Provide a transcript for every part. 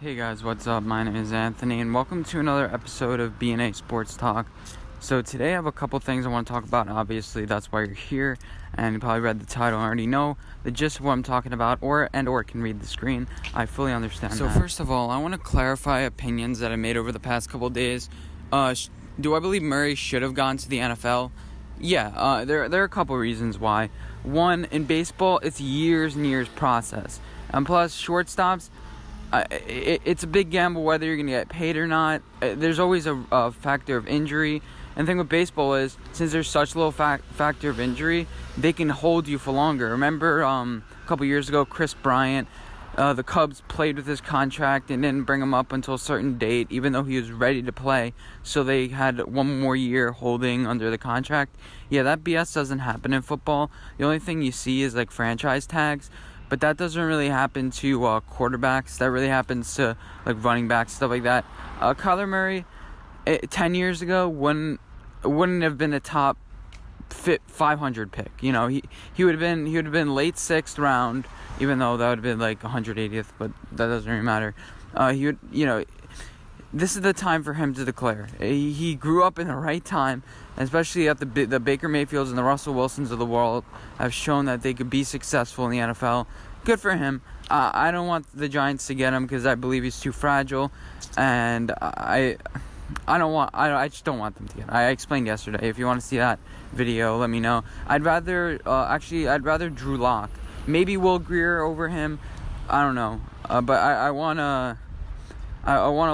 Hey guys, what's up? My name is Anthony and welcome to another episode of BNA Sports Talk. So today I have a couple things I want to talk about. Obviously, that's why you're here, and you probably read the title and already know the gist of what I'm talking about, or can read the screen. I fully understand that. First of all, I want to clarify opinions that I made over the past couple days. Do I believe Murray should have gone to the NFL? Yeah, there are a couple reasons why. One, in baseball, it's years and years process. And plus, shortstops, it's a big gamble whether you're going to get paid or not. There's always a factor of injury. And the thing with baseball is, since there's such low factor of injury, they can hold you for longer. Remember a couple years ago, Chris Bryant, the Cubs played with his contract and didn't bring him up until a certain date, even though he was ready to play. So they had one more year holding under the contract. Yeah, that BS doesn't happen in football. The only thing you see is like franchise tags. But that doesn't really happen to quarterbacks. That really happens to like running backs, stuff like that. Kyler Murray, 10 years ago, wouldn't have been a top 500 pick. You know, he would have been late 6th round, even though that would have been like 180th. But that doesn't really matter. This is the time for him to declare. He grew up in the right time, especially at the Baker Mayfields and the Russell Wilsons of the world have shown that they could be successful in the NFL. Good for him. I don't want the Giants to get him because I believe he's too fragile, and I just don't want them to get him. I explained yesterday. If you want to see that video, let me know. I'd rather Drew Lock, maybe Will Grier over him. I don't know, but I want a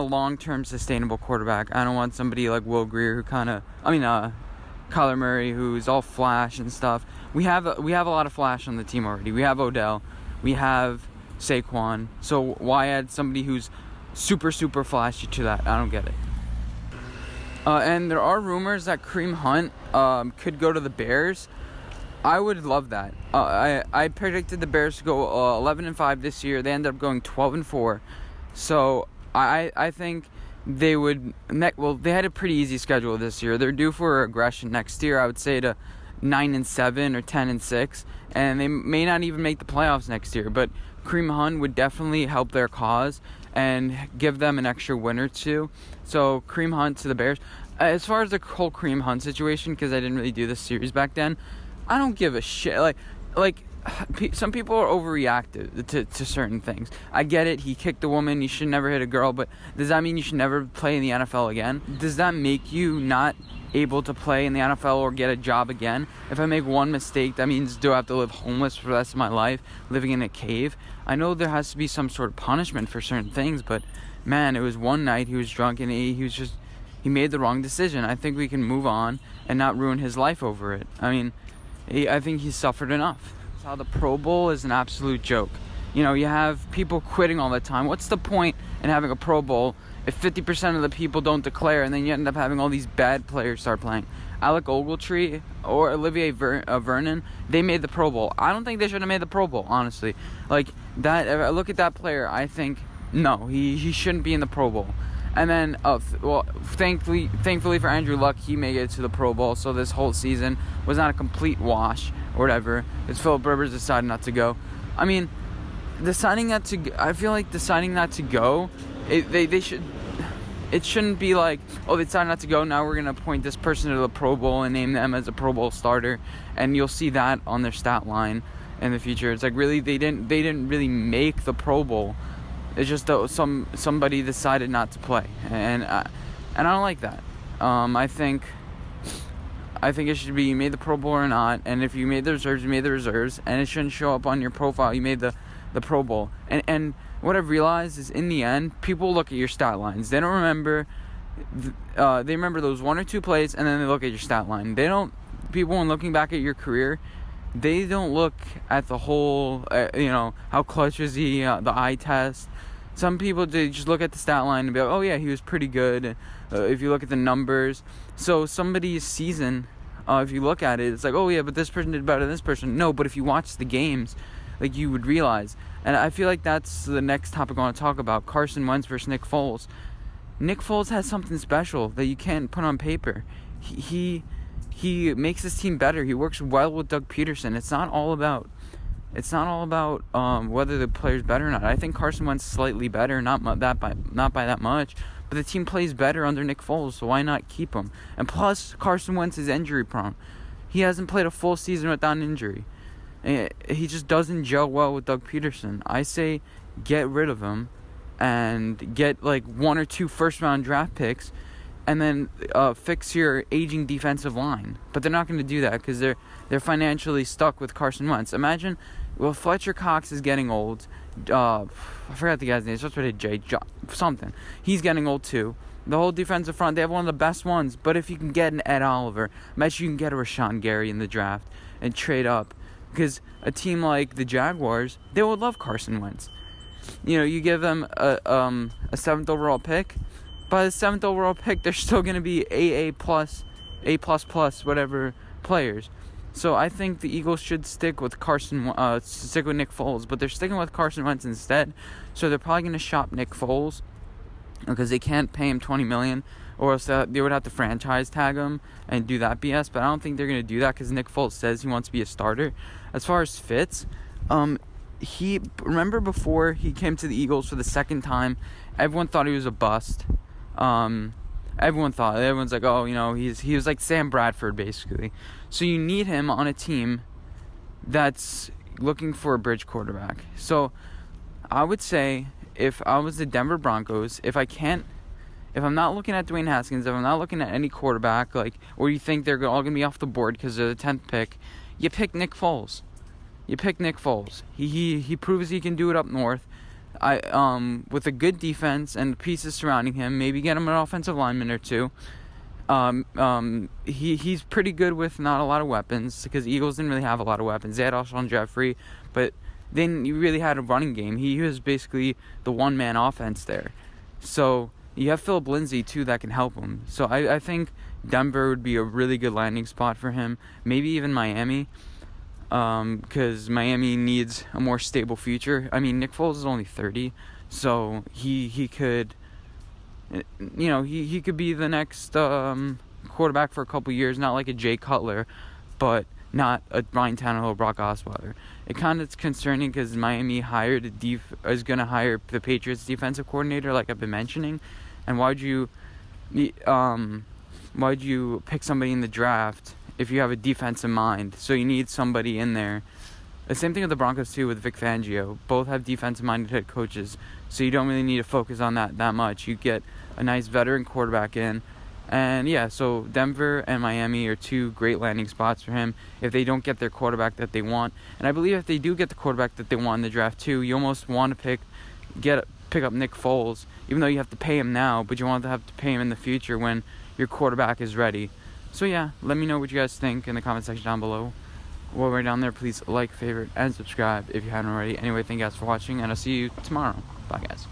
long-term sustainable quarterback. I don't want somebody like Will Grier Kyler Murray, who's all flash and stuff. We have a lot of flash on the team already. We have Odell, we have Saquon. So why add somebody who's super, super flashy to that? I don't get it. And there are rumors that Kareem Hunt could go to the Bears. I would love that. I predicted the Bears to go 11-5 this year. They ended up going 12-4. So I think they would. They had a pretty easy schedule this year. They're due for aggression next year. I would say to 9-7 or 10-6, and they may not even make the playoffs next year. But Kareem Hunt would definitely help their cause and give them an extra win or two. So Kareem Hunt to the Bears. As far as the whole Kareem Hunt situation, because I didn't really do this series back then, I don't give a shit. Like. Some people are overreactive to certain things. I get it. He kicked a woman. You should never hit a girl. But does that mean you should never play in the NFL again? Does that make you not able to play in the NFL or get a job again? If I make one mistake, that means do I have to live homeless for the rest of my life, living in a cave? I know there has to be some sort of punishment for certain things, but man, it was one night. He was drunk and he made the wrong decision. I think we can move on and not ruin his life over it. I mean, I think he's suffered enough. How the Pro Bowl is an absolute joke. You know, you have people quitting all the time. What's the point in having a Pro Bowl if 50% of the people don't declare, and then you end up having all these bad players start playing? Alec Ogletree or Olivier Vernon, they made the Pro Bowl. I don't think they should have made the Pro Bowl, honestly. Like that. If I look at that player, I think no, he shouldn't be in the Pro Bowl. And then, thankfully for Andrew Luck, he made it to the Pro Bowl. So this whole season was not a complete wash or whatever. It's Philip Rivers decided not to go. I mean, I feel like deciding not to go, they should. It shouldn't be like, oh, they decided not to go. Now we're gonna appoint this person to the Pro Bowl and name them as a Pro Bowl starter, and you'll see that on their stat line in the future. It's like really they didn't really make the Pro Bowl. It's just that somebody decided not to play, and I don't like that. I think it should be you made the Pro Bowl or not, and if you made the reserves, you made the reserves, and it shouldn't show up on your profile. You made the Pro Bowl, and what I've realized is in the end, people look at your stat lines. They don't remember. They remember those one or two plays, and then they look at your stat line. They don't. People, when looking back at your career, they don't look at the whole. How clutch is he? The eye test. Some people, they just look at the stat line and be like, oh yeah, he was pretty good. If you look at the numbers. So somebody's season, if you look at it, it's like, oh yeah, but this person did better than this person. No, but if you watch the games, like you would realize. And I feel like that's the next topic I want to talk about. Carson Wentz versus Nick Foles. Nick Foles has something special that you can't put on paper. He makes his team better. He works well with Doug Peterson. It's not all about It's not all about whether the player's better or not. I think Carson Wentz slightly better, not by that much, but the team plays better under Nick Foles, so why not keep him? And plus, Carson Wentz is injury prone. He hasn't played a full season without an injury. He just doesn't gel well with Doug Peterson. I say get rid of him and get like 1 or 2 first-round draft picks, and then fix your aging defensive line. But they're not going to do that because they're financially stuck with Carson Wentz. Imagine, well, Fletcher Cox is getting old. I forgot the guy's name. It starts with a J. Something. He's getting old too. The whole defensive front, they have one of the best ones. But if you can get an Ed Oliver, imagine you can get a Rashawn Gary in the draft and trade up. Because a team like the Jaguars, they would love Carson Wentz. You know, you give them a 7th overall pick. By the 7th overall pick, they're still going to be A+, whatever players. So I think the Eagles should stick with Nick Foles, but they're sticking with Carson Wentz instead. So they're probably going to shop Nick Foles because they can't pay him $20 million, or else they would have to franchise tag him and do that BS. But I don't think they're going to do that because Nick Foles says he wants to be a starter. As far as Fitz, remember before he came to the Eagles for the second time, everyone thought he was a bust. Everyone's like, oh, you know, he was like Sam Bradford basically. So you need him on a team that's looking for a bridge quarterback. So I would say, if I was the Denver Broncos, if I'm not looking at Dwayne Haskins, if I'm not looking at any quarterback, or you think they're all gonna be off the board because they're the 10th pick, you pick Nick Foles. He proves he can do it up north. With a good defense and pieces surrounding him, maybe get him an offensive lineman or two. He's pretty good with not a lot of weapons because the Eagles didn't really have a lot of weapons. They had Alshon Jeffrey, but then you really had a running game. He was basically the one-man offense there. So you have Philip Lindsay too that can help him. So I think Denver would be a really good landing spot for him. Maybe even Miami. Because Miami needs a more stable future. I mean, Nick Foles is only 30, so he could, you know, he could be the next quarterback for a couple years. Not like a Jay Cutler, but not a Ryan Tannehill or Brock Osweiler. It kind of is concerning because Miami is going to hire the Patriots defensive coordinator, like I've been mentioning. And why'd you pick somebody in the draft if you have a defense in mind? So you need somebody in there. The same thing with the Broncos too, with Vic Fangio. Both have defensive-minded head coaches, so you don't really need to focus on that much. You get a nice veteran quarterback in, and yeah, so Denver and Miami are 2 great landing spots for him if they don't get their quarterback that they want. And I believe if they do get the quarterback that they want in the draft too, you almost want to pick up Nick Foles, even though you have to pay him now, but you want to have to pay him in the future when your quarterback is ready. So yeah, let me know what you guys think in the comment section down below. While we're down there, please like, favorite, and subscribe if you haven't already. Anyway, thank you guys for watching, and I'll see you tomorrow. Bye, guys.